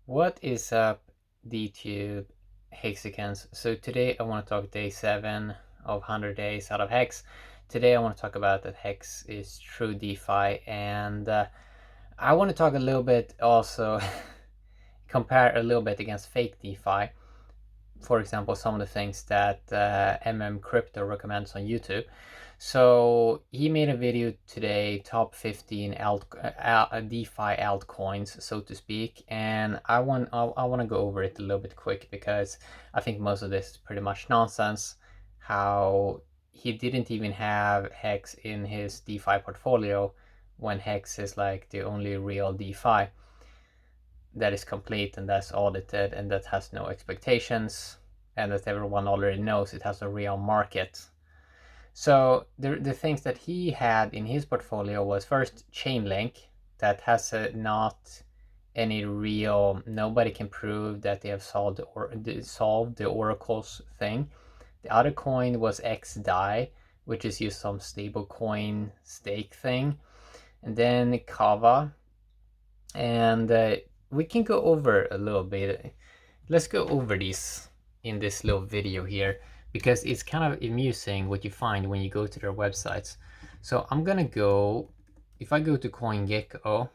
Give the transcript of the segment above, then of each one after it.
What is up, DTube Hexicans? So today I want to talk day 7 of 100 days out of HEX. Today I want to talk about that HEX is true DeFi, and I want to talk a little bit also compare a little bit against fake DeFi. For example, some of the things that Crypto recommends on YouTube. So he made a video today, top 15 DeFi altcoins, so to speak, and I want to go over it a little bit quick because I think most of this is pretty much nonsense. How he didn't even have HEX in his DeFi portfolio when HEX is like the only real DeFi that is complete and that's audited and that has no expectations and that everyone already knows it has a real market. So the things that he had in his portfolio was first Chainlink, that has not any real, nobody can prove that they have solved the oracles thing. The other coin was XDAI, which is just some stable coin stake thing, and then KAVA, and we can go over a little bit. Let's go over these in this little video here because it's kind of amusing what you find when you go to their websites. So I'm gonna go, if I go to CoinGecko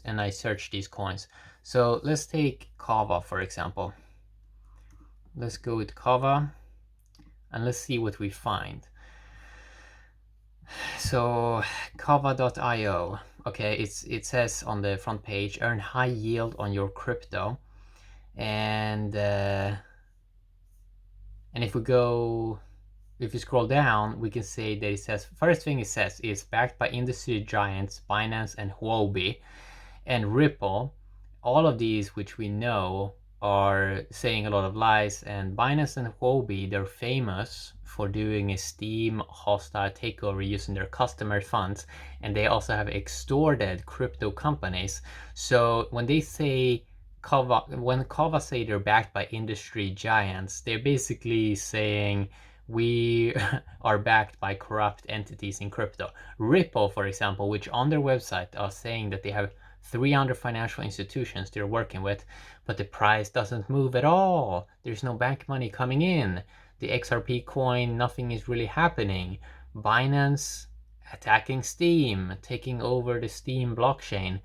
and I search these coins. So let's take KAVA for example. Let's go with KAVA and let's see what we find. So kava.io, okay, it says on the front page, earn high yield on your crypto, and if you scroll down, we can say that it says, first thing it says is backed by industry giants Binance and Huobi and Ripple. All of these, which we know, are saying a lot of lies, and Binance and Huobi, they're famous for doing a Steam hostile takeover using their customer funds, and they also have extorted crypto companies. So when they say when KAVA say they're backed by industry giants, they're basically saying we are backed by corrupt entities in crypto. Ripple, for example, which on their website are saying that they have 300 financial institutions they're working with, but the price doesn't move at all. There's no bank money coming in. The XRP coin, nothing is really happening. Binance attacking Steam, taking over the Steam blockchain.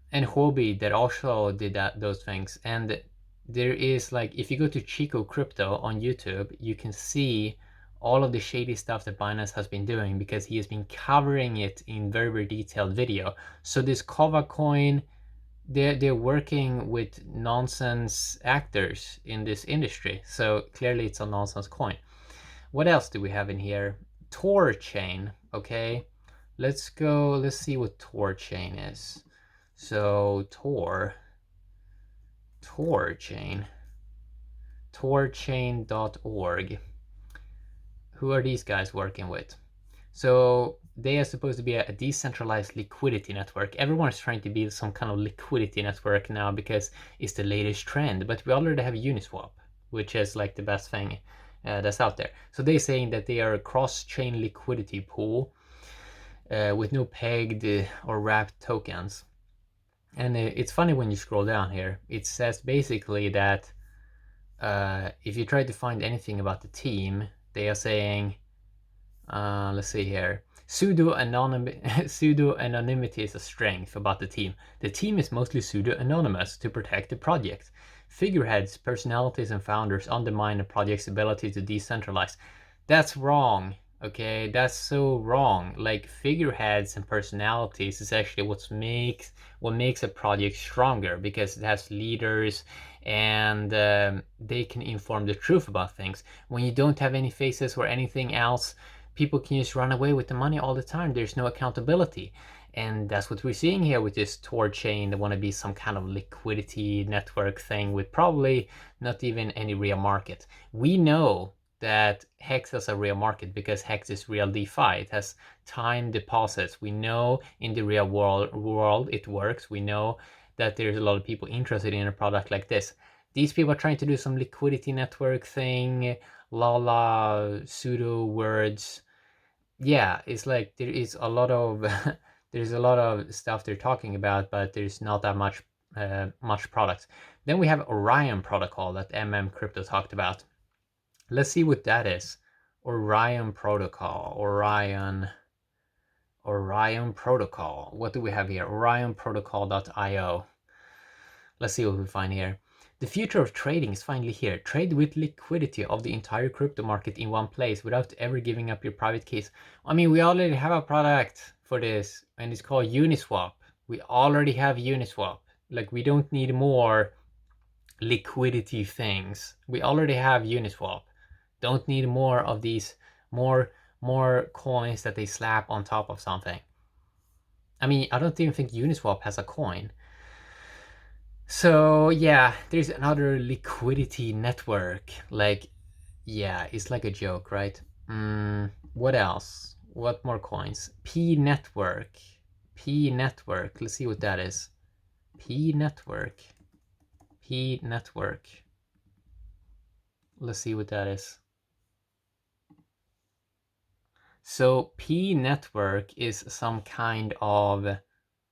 And Huobi that also did those things. And there is, like, if you go to Chico Crypto on YouTube, you can see all of the shady stuff that Binance has been doing because he has been covering it in very, very detailed video. So this KAVA coin, they're working with nonsense actors in this industry. So clearly it's a nonsense coin. What else do we have in here? Tor chain, okay? Let's see what Tor chain is. So Tor chain, torchain.org. Who are these guys working with? So they are supposed to be a decentralized liquidity network. Everyone's trying to be some kind of liquidity network now because it's the latest trend, but we already have Uniswap, which is like the best thing that's out there. So they're saying that they are a cross-chain liquidity pool with no pegged or wrapped tokens. And it's funny when you scroll down here, it says basically that if you try to find anything about the team, they are saying, let's see here, pseudo-anonymity is a strength about the team. The team is mostly pseudo-anonymous to protect the project. Figureheads, personalities, and founders undermine the project's ability to decentralize. That's wrong. Okay, that's so wrong. Like, figureheads and personalities is actually what makes a project stronger because it has leaders and they can inform the truth about things. When you don't have any faces or anything else, people can just run away with the money all the time. There's no accountability. And that's what we're seeing here with this Tor chain. They want to be some kind of liquidity network thing with probably not even any real market. We know that HEX has a real market because HEX is real DeFi. It has time deposits. We know in the real world it works. We know that there's a lot of people interested in a product like this. These people are trying to do some liquidity network thing, pseudo words. Yeah, it's like there is a lot of there's a lot of stuff they're talking about, but there's not that much products. Then we have Orion protocol that Crypto talked about. Let's see what that is. Orion protocol. Orion protocol. What do we have here? orionprotocol.io. Let's see what we find here. The future of trading is finally here. Trade with liquidity of the entire crypto market in one place without ever giving up your private keys. I mean, we already have a product for this, and it's called Uniswap. We already have Uniswap. Like, we don't need more liquidity things. We already have Uniswap. Don't need more of these more coins that they slap on top of something. I mean, I don't even think Uniswap has a coin. So yeah, there's another liquidity network. Like, yeah, it's like a joke, right? What else? What more coins? P network. P network. Let's see what that is. P network. P network. Let's see what that is. So P network is some kind of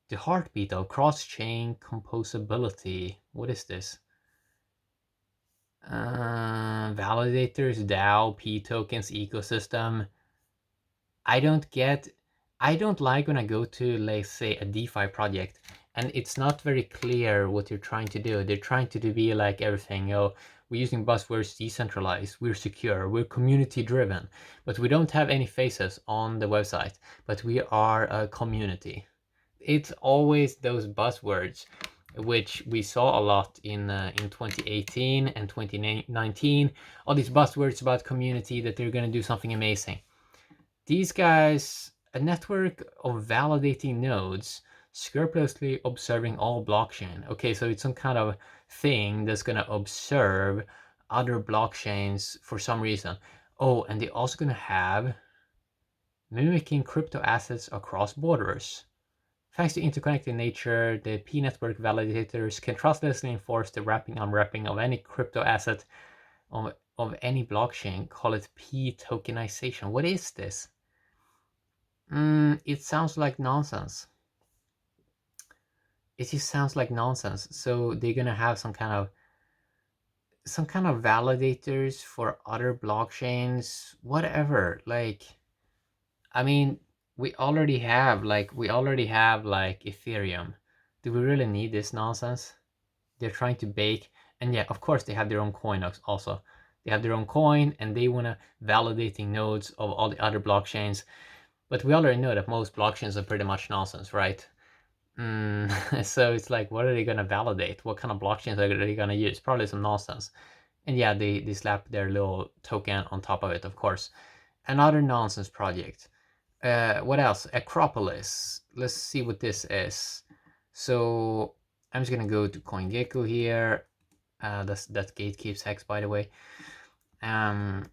the heartbeat of cross-chain composability. What is this? Validators, DAO, P tokens, ecosystem. I don't like when I go to, let's say, a DeFi project and it's not very clear what they're trying to do. They're trying to be like everything. We're using buzzwords: decentralized, we're secure, we're community driven, but we don't have any faces on the website, but we are a community. It's always those buzzwords, which we saw a lot in 2018 and 2019. All these buzzwords about community, that they're going to do something amazing. These guys, a network of validating nodes, scrupulously observing all blockchain. Okay, so it's some kind of thing that's going to observe other blockchains for some reason. Oh, and they're also going to have mimicking crypto assets across borders. Thanks to interconnected nature, the P network validators can trustlessly enforce the wrapping unwrapping of any crypto asset of any blockchain. Call it P tokenization. What is this? It sounds like nonsense. It just sounds like nonsense. So they're gonna have some kind of validators for other blockchains, whatever. Like, I mean, we already have Ethereum. Do we really need this nonsense? They're trying to bake, and yeah, of course they have their own coin also. They have their own coin, and they wanna validating nodes of all the other blockchains. But we already know that most blockchains are pretty much nonsense, right? So it's like, what are they going to validate? What kind of blockchains are they going to use? Probably some nonsense. And yeah, they slap their little token on top of it, of course. Another nonsense project. What else? Acropolis. Let's see what this is. So I'm just going to go to CoinGecko here. That gatekeeps HEX, by the way. And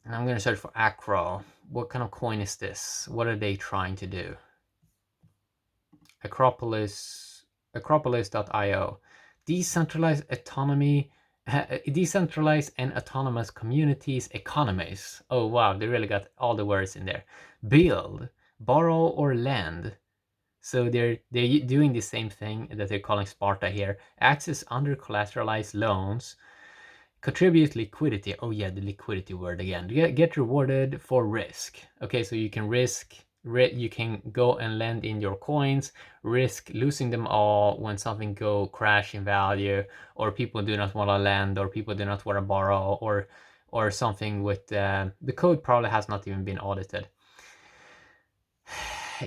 I'm going to search for Acro. What kind of coin is this? What are they trying to do? Acropolis.io. Decentralized and autonomous communities economies. Oh wow, they really got all the words in there. Build, borrow, or lend. So they're doing the same thing that they're calling Sparta here. Access under collateralized loans. Contribute liquidity. Oh yeah, the liquidity word again. Get rewarded for risk. Okay, so you can you can go and lend in your coins, risk losing them all when something go crash in value, or people do not want to lend, or people do not want to borrow, or something with the code probably has not even been audited.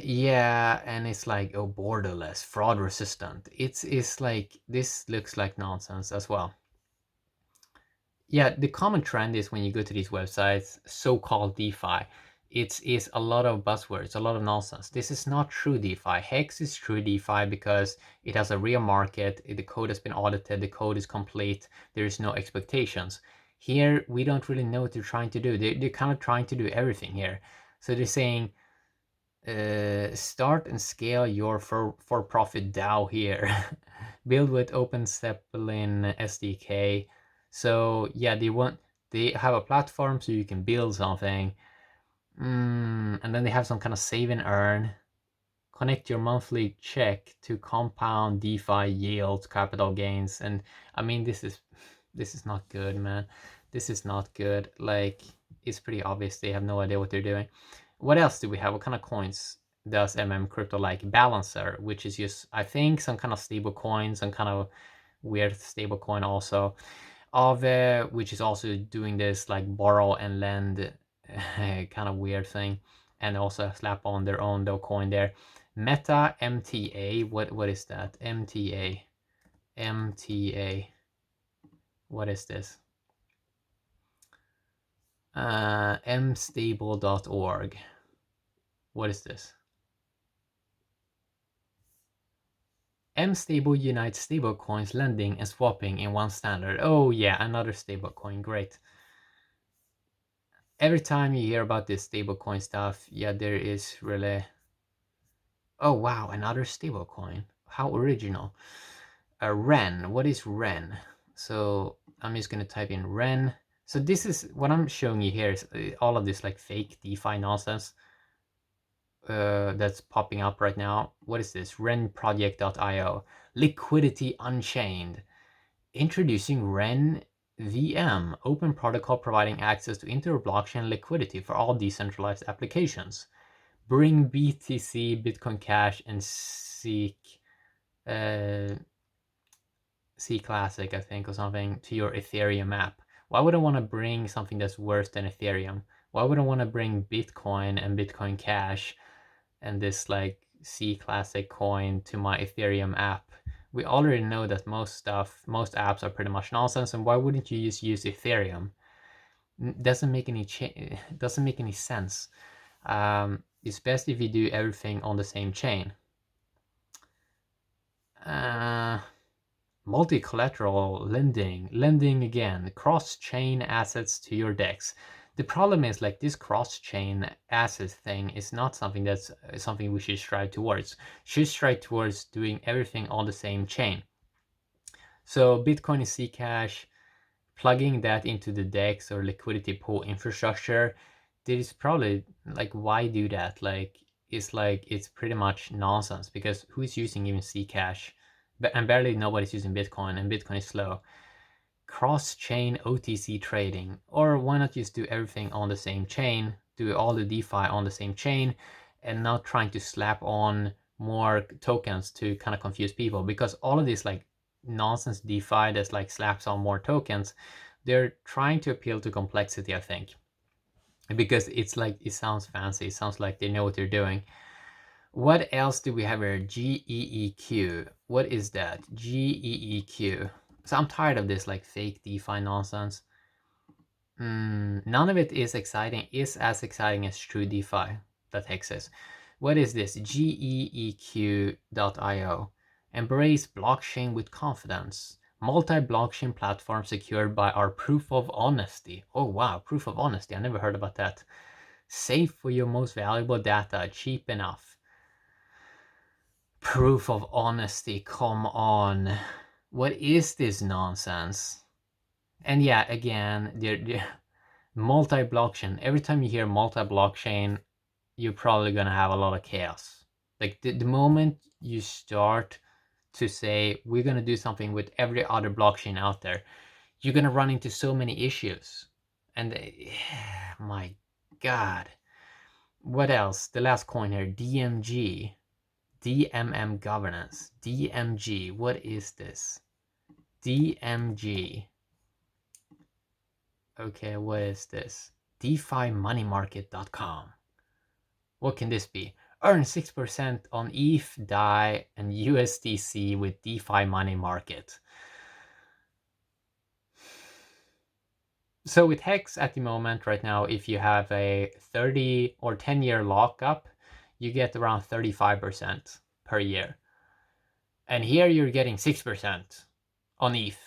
Yeah, and it's like, oh, borderless, fraud resistant. It's like, this looks like nonsense as well. Yeah, the common trend is when you go to these websites, so-called DeFi, it is a lot of buzzwords, a lot of nonsense. This is not true DeFi. HEX is true DeFi because it has a real market, the code has been audited, the code is complete, there is no expectations. Here, we don't really know what they're trying to do. They're kind of trying to do everything here. So they're saying, start and scale your for-profit DAO here. Build with Open Zeppelin SDK. So yeah, they have a platform so you can build something. And then they have some kind of save and earn connect your monthly check to compound DeFi yields, capital gains. And I mean, this is not good, man. This is not good. Like, it's pretty obvious they have no idea what they're doing. What else do we have? What kind of coins does Crypto like? Balancer, which is just, I think, some kind of stable coin, some kind of weird stable coin also. Aave, which is also doing this like borrow and lend kind of weird thing, and also slap on their own coin there. Meta MTA, what is that? MTA, what is this? mstable.org. What is this? mstable unites stablecoins lending and swapping in one standard. Oh yeah, another stablecoin, great. Every time you hear about this stablecoin stuff, yeah, there is really... Oh wow, another stablecoin. How original. Ren, what is Ren? So I'm just gonna type in Ren. So this is what I'm showing you here is all of this like fake DeFi nonsense that's popping up right now. What is this? renproject.io. Liquidity Unchained. Introducing Ren VM, open protocol providing access to inter-blockchain liquidity for all decentralized applications. Bring BTC, Bitcoin Cash, and C Classic, I think, or something, to your Ethereum app. Why would I want to bring something that's worse than Ethereum? Why would I want to bring Bitcoin and Bitcoin Cash and this like C Classic coin to my Ethereum app? We already know that most apps are pretty much nonsense, and why wouldn't you just use Ethereum? Doesn't make any sense. It's best if you do everything on the same chain. Multi-collateral lending again, cross-chain assets to your DEX. The problem is like this cross-chain assets thing is not something that's something we should strive towards. Should strive towards doing everything on the same chain. So Bitcoin is Zcash, plugging that into the DEX or liquidity pool infrastructure. There is probably like, why do that? Like, it's pretty much nonsense, because who's using even Zcash? And barely nobody's using Bitcoin, and Bitcoin is slow. Cross-chain OTC trading, or why not just do everything on the same chain, do all the DeFi on the same chain, and not trying to slap on more tokens to kind of confuse people, because all of this like nonsense DeFi that's like slaps on more tokens, they're trying to appeal to complexity, I think, because it's like, it sounds fancy, it sounds like they know what they're doing. What else do we have here? GEEQ. What is that? GEEQ. So I'm tired of this like fake DeFi nonsense. None of it is as exciting as True DeFi that HEX is. What is this? GEEQ.io. Embrace blockchain with confidence. Multi-blockchain platform secured by our proof of honesty. Oh wow, proof of honesty. I never heard about that. Safe for your most valuable data, cheap enough. Proof of honesty, come on. What is this nonsense? And yeah, again, they're multi-blockchain. Every time you hear multi-blockchain, you're probably gonna have a lot of chaos. Like the moment you start to say we're gonna do something with every other blockchain out there, you're gonna run into so many issues. And my god. What else? The last coin here, DMG. DMM governance. DMG. What is this? DMG. Okay, what is this? DeFiMoneyMarket.com. What can this be? Earn 6% on ETH, DAI, and USDC with DeFi Money Market. So with HEX at the moment right now, if you have a 30 or 10-year lockup, you get around 35% per year. And here you're getting 6% on ETH,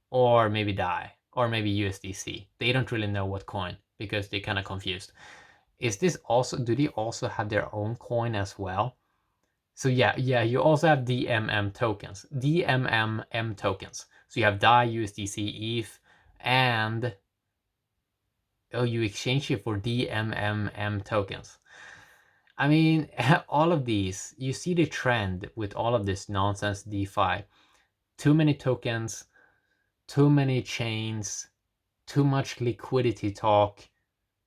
or maybe DAI, or maybe USDC. They don't really know what coin, because they're kind of confused. Is this also, do they also have their own coin as well? So yeah, you also have DMM tokens. DMMM tokens. So you have DAI, USDC, ETH, and you exchange it for DMMM tokens. I mean, all of these, you see the trend with all of this nonsense DeFi. Too many tokens, too many chains, too much liquidity talk,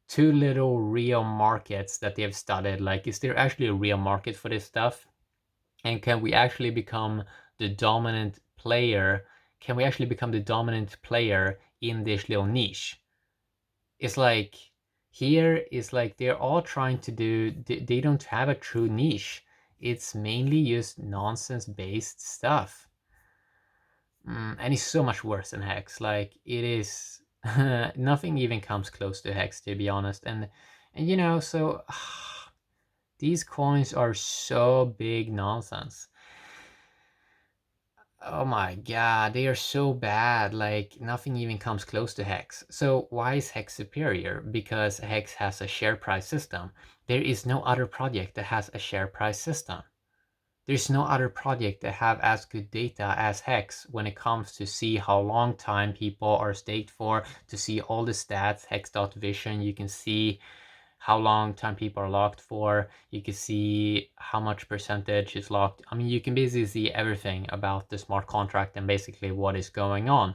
too little real markets that they've studied. Like, is there actually a real market for this stuff? And can we actually become the dominant player? Can we actually become the dominant player in this little niche? It's like, here is like they're all trying to do, they don't have a true niche. It's mainly just nonsense based stuff. And it's so much worse than Hex. Like, it is nothing even comes close to Hex, to be honest. And you know, so these coins are so big nonsense. Oh my god, they are so bad. Like, nothing even comes close to Hex. So why is Hex superior? Because Hex has a share price system. There is no other project that has a share price system. There's no other project that have as good data as Hex when it comes to see how long time people are staked for, to see all the stats, Hex.vision, you can see how long time people are locked for, you can see how much percentage is locked. I mean, you can basically see everything about the smart contract and basically what is going on.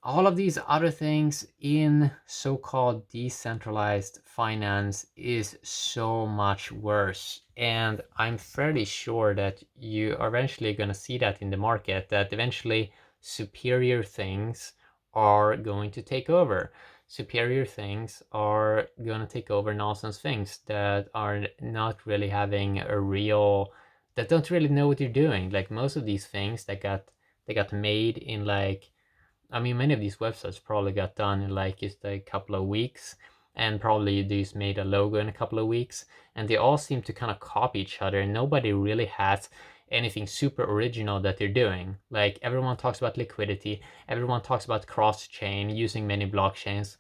All of these other things in so-called decentralized finance is so much worse. And I'm fairly sure that you are eventually going to see that in the market, that eventually superior things are going to take over. Superior things are going to take over nonsense things that are not really having a real, that don't really know what you're doing. Like, most of these things that got made in, like, I mean, many of these websites probably got done in like just a couple of weeks, and probably they just made a logo in a couple of weeks, and they all seem to kind of copy each other, and nobody really has anything super original that they're doing. Like, everyone talks about liquidity, everyone talks about cross-chain, using many blockchains.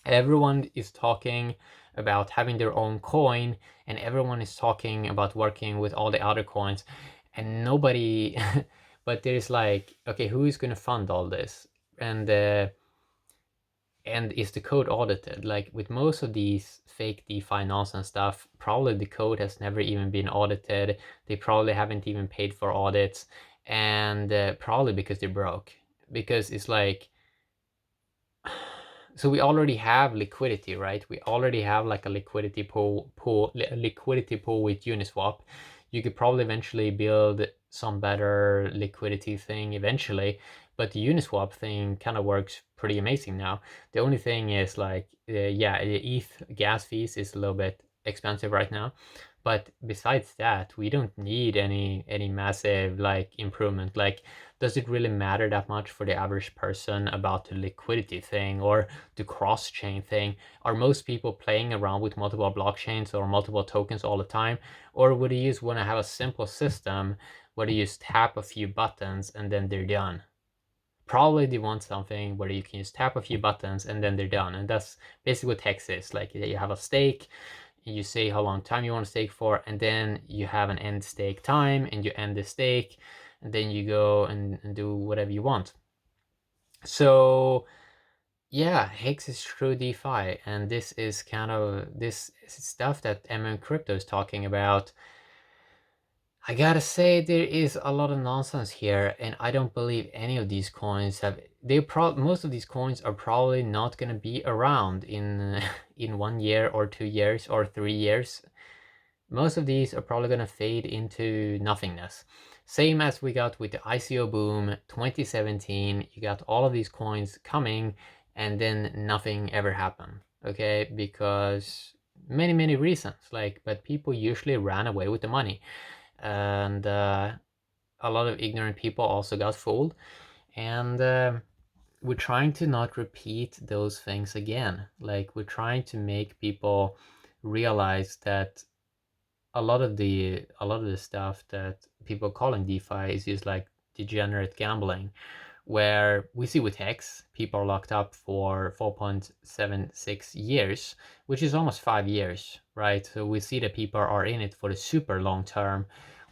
Everyone is talking about having their own coin, and everyone is talking about working with all the other coins, and nobody but there's like, okay, who is going to fund all this? And is the code audited? Like, with most of these fake DeFi nonsense stuff, probably the code has never even been audited. They probably haven't even paid for audits, and probably because they're broke. Because it's like, so we already have liquidity, right? We already have like a liquidity pool with Uniswap. You could probably eventually build some better liquidity thing eventually, but the Uniswap thing kind of works pretty amazing now. The only thing is, like, yeah, the ETH gas fees is a little bit expensive right now, but besides that, we don't need any massive like improvement. Like, does it really matter that much for the average person about the liquidity thing or the cross-chain thing? Are most people playing around with multiple blockchains or multiple tokens all the time? Or would you just want to have a simple system where you just tap a few buttons and then they're done? Probably they want something where you can just tap a few buttons and then they're done. And that's basically what Hex is. Like, you have a stake, you say how long time you want to stake for, and then you have an end stake time, and you end the stake, and then you go and do whatever you want. So yeah, Hex is true DeFi, and this is kind of this stuff that Crypto is talking about. I gotta say, there is a lot of nonsense here, and I don't believe any of these coins have. Most of these coins are probably not gonna be around in in 1 year or 2 years or 3 years. Most of these are probably gonna fade into nothingness. Same as we got with the ICO boom 2017. You got all of these coins coming, and then nothing ever happened. Okay, because many reasons. Like, but people usually ran away with the money, and a lot of ignorant people also got fooled, and we're trying to not repeat those things again. Like, we're trying to make people realize that a lot of the stuff that people calling DeFi is just like degenerate gambling, where we see with Hex, people are locked up for 4.76 years, which is almost 5 years, right? So we see that people are in it for the super long term,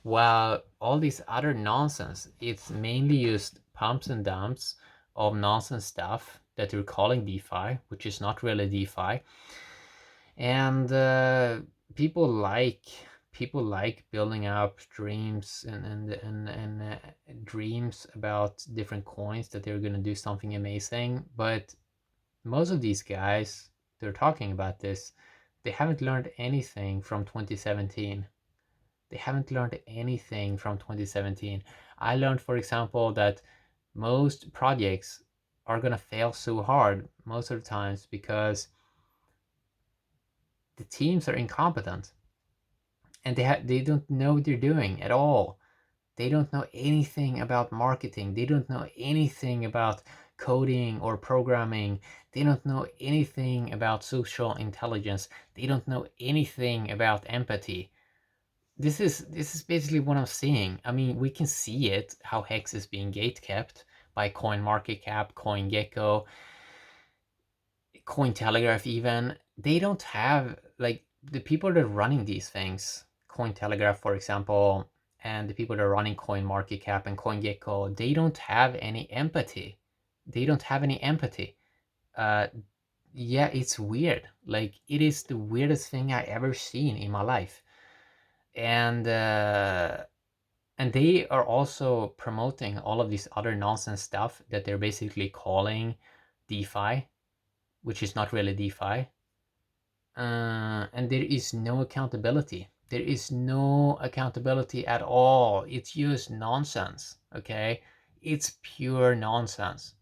while all these other nonsense, it's mainly just pumps and dumps of nonsense stuff that they're calling DeFi, which is not really DeFi. And people like people like building up dreams and dreams about different coins that they're going to do something amazing. But most of these guys, they're talking about this, they haven't learned anything from 2017. They haven't learned anything from 2017. I learned, for example, that most projects are going to fail so hard most of the times because the teams are incompetent, and they don't know what they're doing at all. They don't know anything about marketing. They don't know anything about coding or programming. They don't know anything about social intelligence. They don't know anything about empathy. This is basically what I'm seeing. I mean, we can see it, how Hex is being gate kept by CoinMarketCap, CoinGecko, Cointelegraph even. They don't have, like, the people that are running these things, Cointelegraph, for example, and the people that are running CoinMarketCap and CoinGecko, they don't have any empathy. They don't have any empathy. Uh, yeah, it's weird. Like, it is the weirdest thing I ever seen in my life. And they are also promoting all of this other nonsense stuff that they're basically calling DeFi, which is not really DeFi. And there is no accountability. There is no accountability at all. It's just nonsense, okay? It's pure nonsense.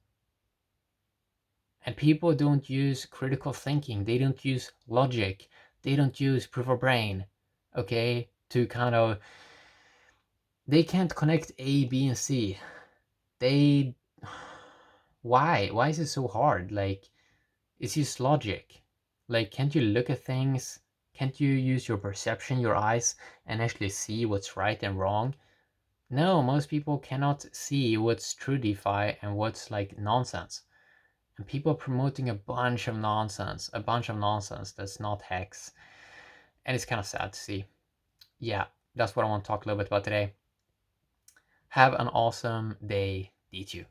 And people don't use critical thinking. They don't use logic. They don't use proof of brain, okay? To kind of, they can't connect A, B, and C. They, why is it so hard? Like, it's just logic. Like, can't you look at things? Can't you use your perception, your eyes, and actually see what's right and wrong? No, most people cannot see what's true DeFi and what's like nonsense. And people are promoting a bunch of nonsense that's not Hex. And it's kind of sad to see. Yeah, that's what I want to talk a little bit about today. Have an awesome day, D2.